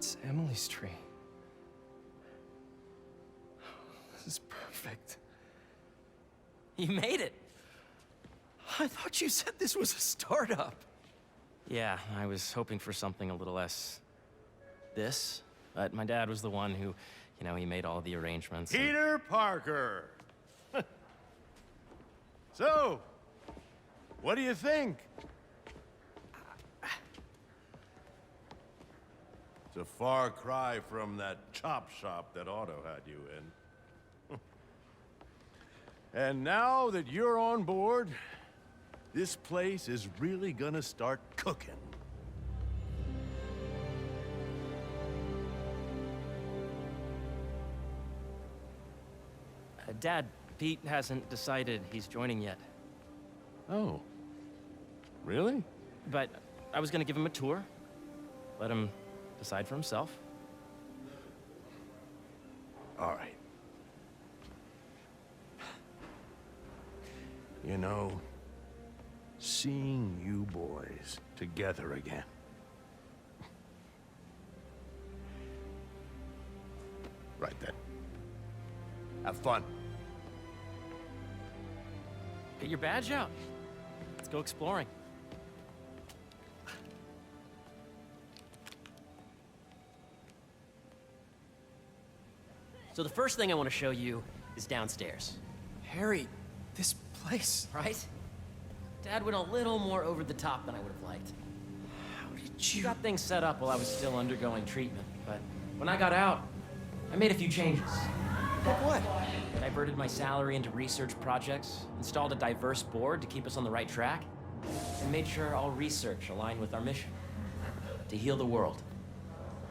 It's Emily's tree. This is perfect. You made it! I thought you said this was a startup. Yeah, I was hoping for something a little less... this. But my dad was the one who, he made all the arrangements. Peter Parker! So, what do you think? It's a far cry from that chop shop that Otto had you in. And now that you're on board, this place is really gonna start cooking. Dad, Pete hasn't decided he's joining yet. Oh. Really? But I was gonna give him a tour. Let him decide for himself. All right. You know, seeing you boys together again. Right then. Have fun. Get your badge out. Let's go exploring. So the first thing I want to show you is downstairs. Harry, this place... Right? Dad went a little more over the top than I would have liked. How did He you... got things set up while I was still undergoing treatment, but when I got out, I made a few changes. Like what? Diverted my salary into research projects, installed a diverse board to keep us on the right track, and made sure all research aligned with our mission, to heal the world.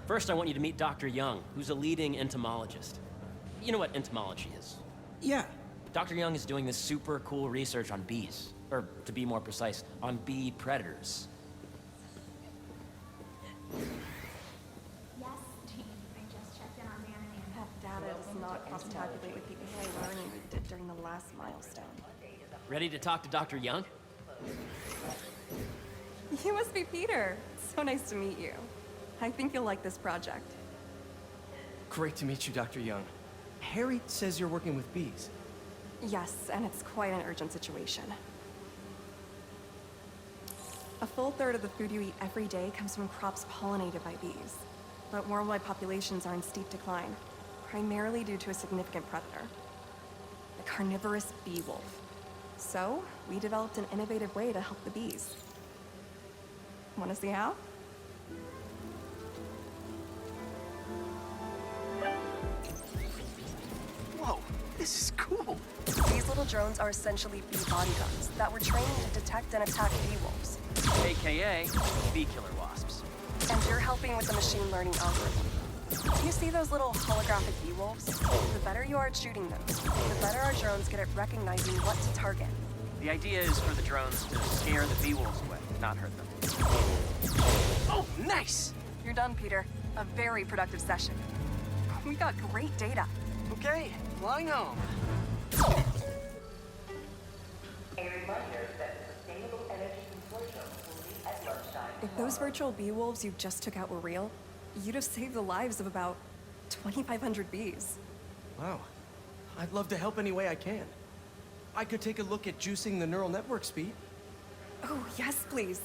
First, I want you to meet Dr. Young, who's a leading entomologist. You know what entomology is? Yeah. Dr. Young is doing this super cool research on bees, or to be more precise, on bee predators. Yes, Jean. I just checked in on Dan and Anna. That data does not cross-tabulate with the AI learning we did during the last milestone. Ready to talk to Dr. Young? You must be Peter. So nice to meet you. I think you'll like this project. Great to meet you, Dr. Young. Harry says you're working with bees. Yes, and it's quite an urgent situation. A full third of the food you eat every day comes from crops pollinated by bees. But worldwide populations are in steep decline, primarily due to a significant predator, the carnivorous bee wolf. So, we developed an innovative way to help the bees. Want to see how? Whoa, this is cool. These little drones are essentially bee bodyguards that were trained to detect and attack bee wolves. AKA bee killer wasps. And you're helping with the machine learning algorithm. Do you see those little holographic bee wolves? The better you are at shooting them, the better our drones get at recognizing what to target. The idea is for the drones to scare the bee wolves away, not hurt them. Oh, nice! You're done, Peter. A very productive session. We got great data. Okay, flying home. If those virtual bee wolves you just took out were real, you'd have saved the lives of about 2,500 bees. Wow. I'd love to help any way I can. I could take a look at juicing the neural network speed. Oh, yes, please.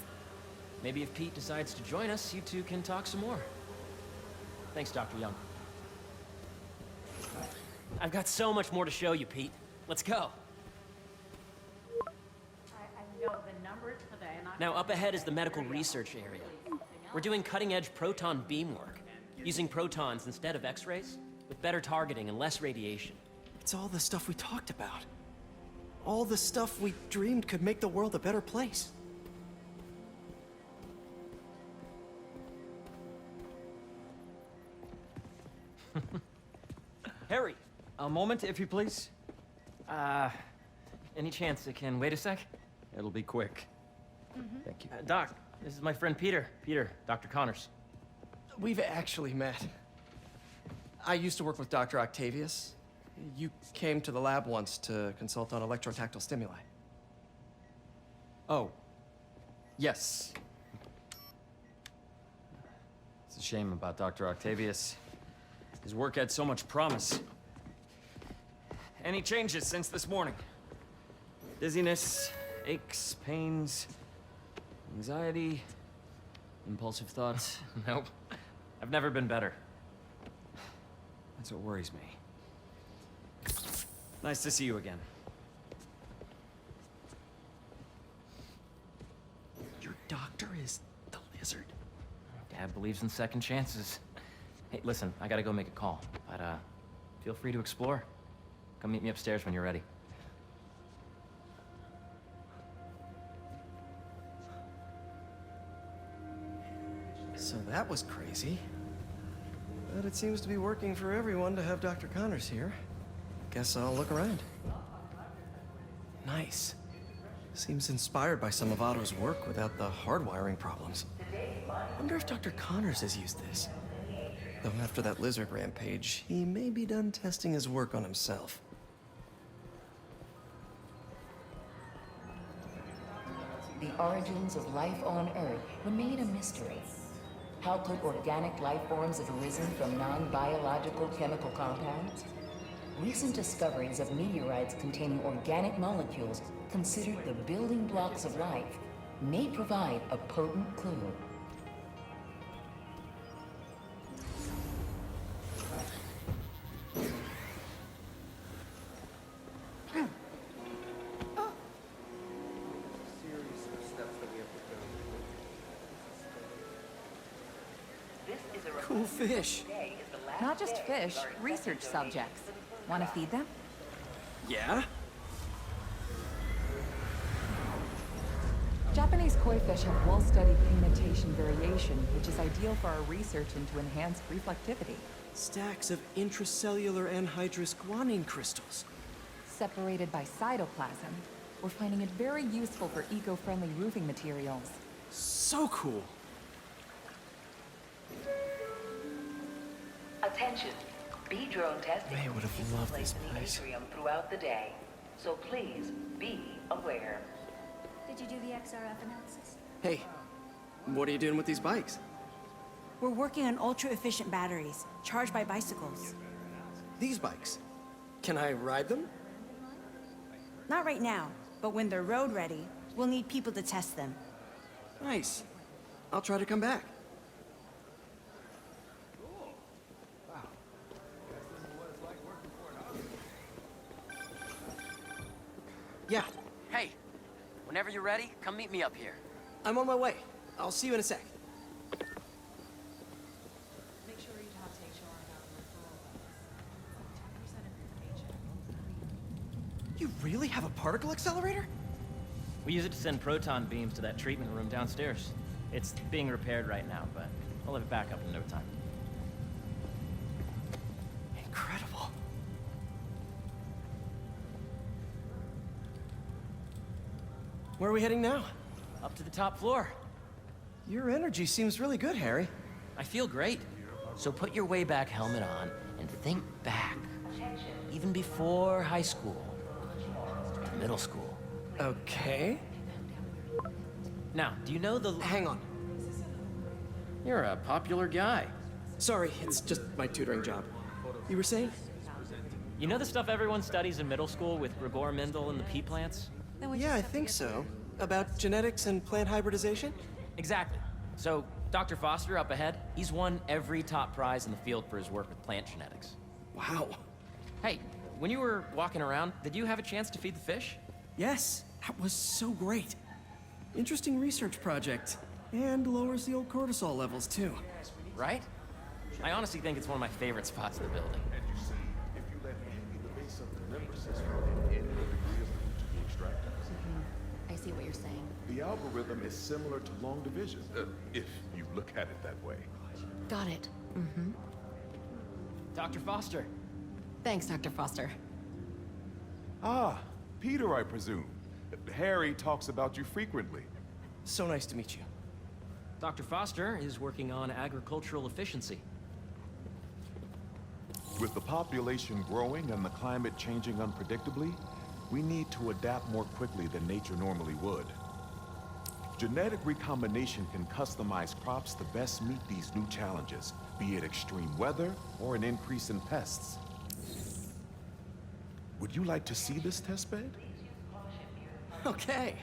Maybe if Pete decides to join us, you two can talk some more. Thanks, Dr. Young. I've got so much more to show you, Pete. Let's go. I know the numbers for the... Now, up ahead is the medical research area. We're doing cutting-edge proton beam work, using protons instead of X-rays, with better targeting and less radiation. It's all the stuff we talked about. All the stuff we dreamed could make the world a better place. Harry! A moment, if you please. Any chance it can wait a sec? It'll be quick. Thank you. Doc, this is my friend Peter. Peter, Dr. Connors. We've actually met. I used to work with Dr. Octavius. You came to the lab once to consult on electrotactile stimuli. Oh. Yes. It's a shame about Dr. Octavius. His work had so much promise. Any changes since this morning? Dizziness, aches, pains, anxiety, impulsive thoughts? Nope. I've never been better. That's what worries me. Nice to see you again. Your doctor is the lizard. Dad believes in second chances. Hey, listen, I gotta go make a call, but feel free to explore. Come meet me upstairs when you're ready. So that was crazy. But it seems to be working for everyone to have Dr. Connors here. Guess I'll look around. Nice. Seems inspired by some of Otto's work without the hardwiring problems. Wonder if Dr. Connors has used this. Though after that lizard rampage, he may be done testing his work on himself. The origins of life on Earth remain a mystery. How could organic life forms have arisen from non-biological chemical compounds? Recent discoveries of meteorites containing organic molecules considered the building blocks of life may provide a potent clue. Cool fish. Not just fish, research subjects. Want to feed them? Yeah? Japanese koi fish have well-studied pigmentation variation, which is ideal for our research into enhanced reflectivity. Stacks of intracellular anhydrous guanine crystals. Separated by cytoplasm, we're finding it very useful for eco-friendly roofing materials. So cool. Attention, bee drone testing May would have takes loved place this in the place. atrium throughout the day, so please be aware. Did you do the XRF analysis? Hey, what are you doing with these bikes? We're working on ultra-efficient batteries, charged by bicycles. These bikes. Can I ride them? Not right now, but when they're road ready, we'll need people to test them. Nice. I'll try to come back. Yeah, Hey, whenever you're ready, come meet me up here. I'm on my way. I'll see you in a sec. You really have a particle accelerator? We use it to send proton beams to that treatment room downstairs. It's being repaired right now, but we'll have it back up in no time. Incredible. Where are we heading now? Up to the top floor. Your energy seems really good, Harry. I feel great. So put your way back helmet on and think back. Even before high school. Middle school. Okay. Now, do you know the... Hang on. You're a popular guy. Sorry, it's just my tutoring job. You were saying? You know the stuff everyone studies in middle school with Gregor Mendel and the pea plants? Yeah, I think so. About genetics and plant hybridization? Exactly. So, Dr. Foster up ahead, he's won every top prize in the field for his work with plant genetics. Wow. Hey, when you were walking around, did you have a chance to feed the fish? Yes, that was so great. Interesting research project. And lowers the old cortisol levels, too. Right? I honestly think it's one of my favorite spots in the building. I see what you're saying. The algorithm is similar to long division, if you look at it that way. Got it. Dr. Foster. Thanks, Dr. Foster. Ah, Peter, I presume. Harry talks about you frequently. So nice to meet you. Dr. Foster is working on agricultural efficiency. With the population growing and the climate changing unpredictably, we need to adapt more quickly than nature normally would. Genetic recombination can customize crops to best meet these new challenges, be it extreme weather or an increase in pests. Would you like to see this testbed? Okay.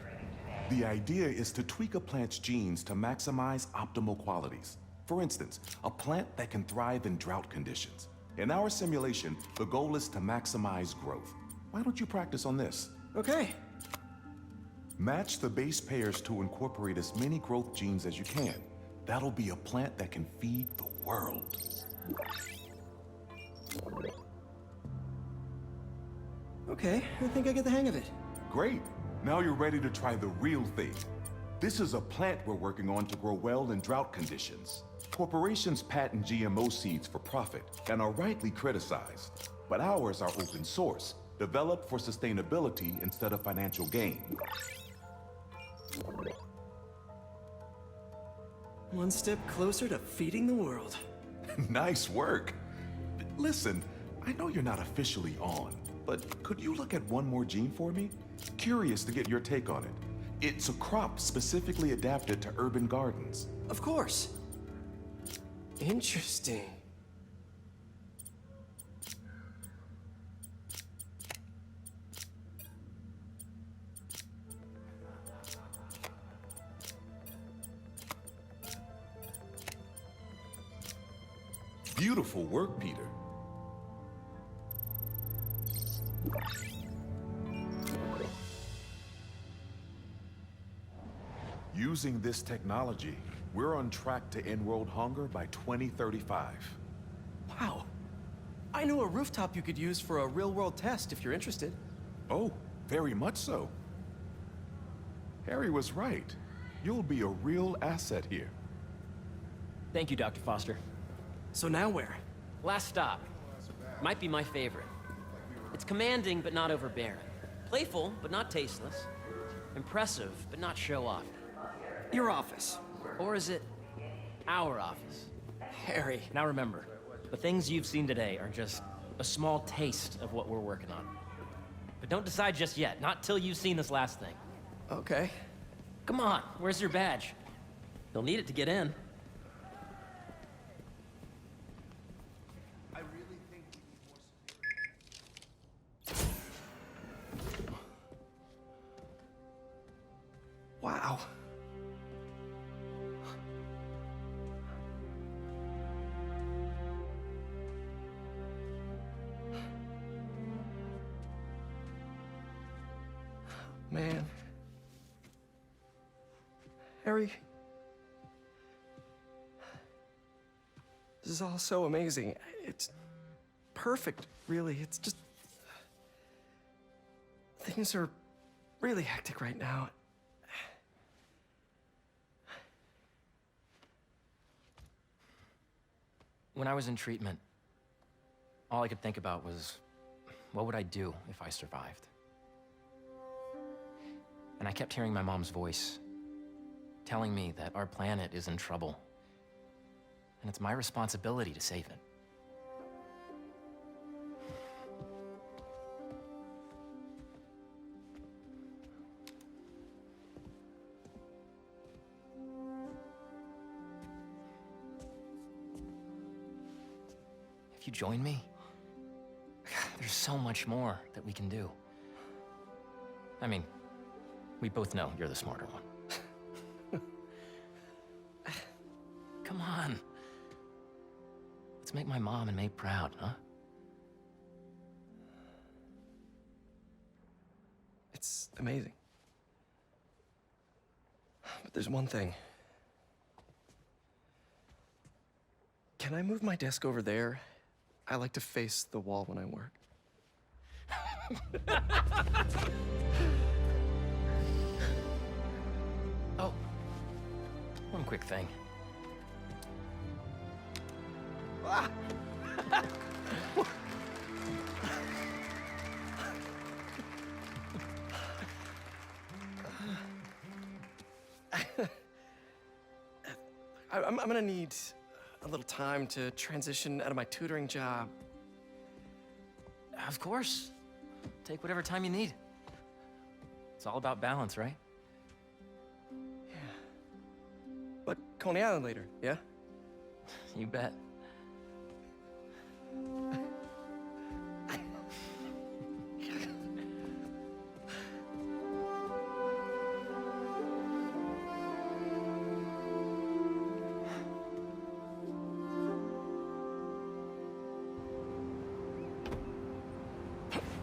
The idea is to tweak a plant's genes to maximize optimal qualities. For instance, a plant that can thrive in drought conditions. In our simulation, the goal is to maximize growth. Why don't you practice on this? Okay. Match the base pairs to incorporate as many growth genes as you can. That'll be a plant that can feed the world. Okay, I think I get the hang of it. Great. Now you're ready to try the real thing. This is a plant we're working on to grow well in drought conditions. Corporations patent GMO seeds for profit and are rightly criticized. But ours are open source, developed for sustainability instead of financial gain. One step closer to feeding the world. Nice work. Listen, I know you're not officially on, but could you look at one more gene for me? Curious to get your take on it. It's a crop specifically adapted to urban gardens. Of course. Interesting. Beautiful work, Peter. Using this technology, we're on track to end world hunger by 2035. Wow. I know a rooftop you could use for a real-world test if you're interested. Oh, very much so. Harry was right. You'll be a real asset here. Thank you, Dr. Foster. So now where? Last stop. Might be my favorite. It's commanding, but not overbearing. Playful, but not tasteless. Impressive, but not show-off. Your office. Or is it our office? Harry. Now remember, the things you've seen today are just a small taste of what we're working on. But don't decide just yet, not till you've seen this last thing. Okay. Come on, where's your badge? You'll need it to get in. Wow. Man. Harry. This is all so amazing. It's perfect, really. It's just... Things are really hectic right now. When I was in treatment, all I could think about was, what would I do if I survived? And I kept hearing my mom's voice, telling me that our planet is in trouble, and it's my responsibility to save it. If you join me, there's so much more that we can do. I mean, we both know you're the smarter one. Come on. Let's make my mom and May proud, huh? It's amazing. But there's one thing. Can I move my desk over there? I like to face the wall when I work. Oh, one quick thing. Ah! I'm gonna need a little time to transition out of my tutoring job. Of course. Take whatever time you need. It's all about balance, right? Yeah. Coney Island later, yeah? You bet.